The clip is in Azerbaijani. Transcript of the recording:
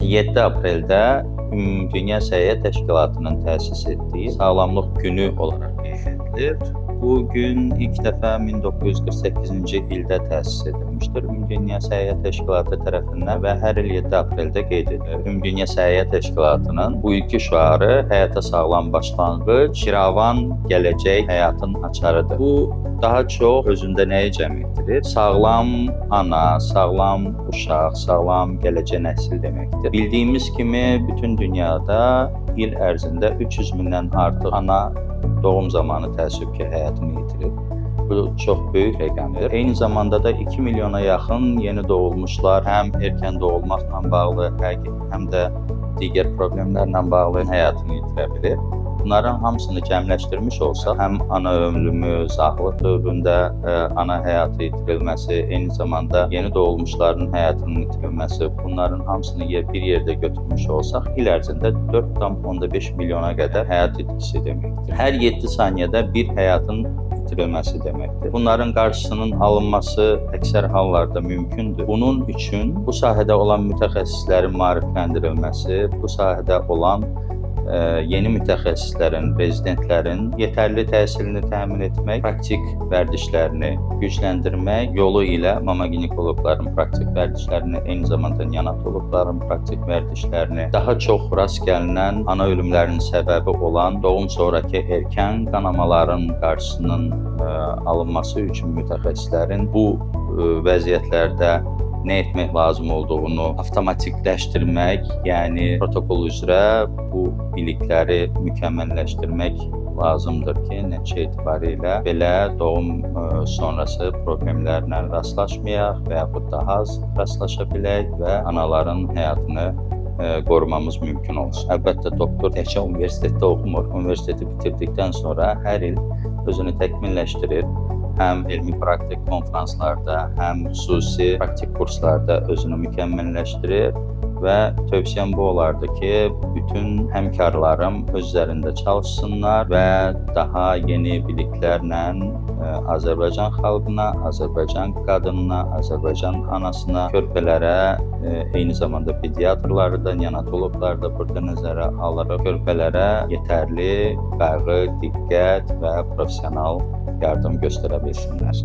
7 apreldə Dünya Səhiyyə Təşkilatının təsis etdiyi Sağlamlıq Günü olaraq qeyd edilir. Bu gün ilk dəfə 1948-ci ildə təsis edilmişdir Dünya Səhiyyə Təşkilatı tərəfindən və hər il 7 apreldə qeyd edilir. Dünya Səhiyyə Təşkilatının bu ilki şüarı həyata sağlam başlanğıc, firavan gələcək həyatın açarıdır. Bu daha çox özündə nəyi cəm etdirir? Sağlam ana, sağlam uşaq, sağlam gələcək nəsil deməkdir. Bildiyimiz kimi bütün dünyada il ərzində 300 mindən artıq ana doğum zamanı təəssüf ki, həyatını yitirir. Bu çox böyük rəqəmdir. Eyni zamanda da 2 milyona yaxın yeni doğulmuşlar həm erkən doğulmaqla bağlı, həm də digər problemlərlə bağlı həyatını yitirə bilir. Bunların hamısını cəmləşdirmiş olsaq, həm ana ölümü, sağlıq dövründə ana həyatı itirilməsi, eyni zamanda yeni doğulmuşların həyatının itirilməsi, bunların hamısını bir yerdə götürmüş olsaq, il ərzində 4,5 milyona qədər həyat itkisi deməkdir. Hər 7 saniyədə bir həyatın itirilməsi deməkdir. Bunların qarşısının alınması əksər hallarda mümkündür. Bunun üçün bu sahədə olan mütəxəssislərin maarifləndirilməsi, bu sahədə olan yeni mütəxəssislərin, rezidentlərin yetərli təhsilini təmin etmək, praktik vərdişlərini gücləndirmək yolu ilə mama ginekoloqların praktik vərdişlərini, eyni zamanda neonatoloqların praktik vərdişlərini, daha çox rast gəlinən ana ölümlərinin səbəbi olan doğum sonrakı erkən qanamaların qarşısının alınması üçün mütəxəssislərin bu vəziyyətlərdə nə etmək lazım olduğunu avtomatikləşdirmək, yəni protokol üzrə bu bilikləri mükəmməlləşdirmək lazımdır ki, nəticə etibarilə belə doğum sonrası problemlərlə rastlaşmayaq və yaxud daha az rastlaşa bilək və anaların həyatını qorumamız mümkün olsun. Əlbəttə, doktor təkcə universitetdə oxumur. Universiteti bitirdikdən sonra hər il özünü təkmilləşdirir. Həm elmi praktik konfranslarda, həm xüsusi praktik kurslarda özünü mükəmməlləşdirir və tövsiyəm bu olardı ki, bütün həmkarlarım öz üzərində çalışsınlar və daha yeni biliklərlə Azərbaycan xalqına, Azərbaycan qadınına, Azərbaycan anasına, körpələrə, eyni zamanda pediatrları da, neonatoloqları da burada nəzərə alırıq. Körpələrə yetərli qayğı, diqqət və professional yardım göstərə bilsinlər.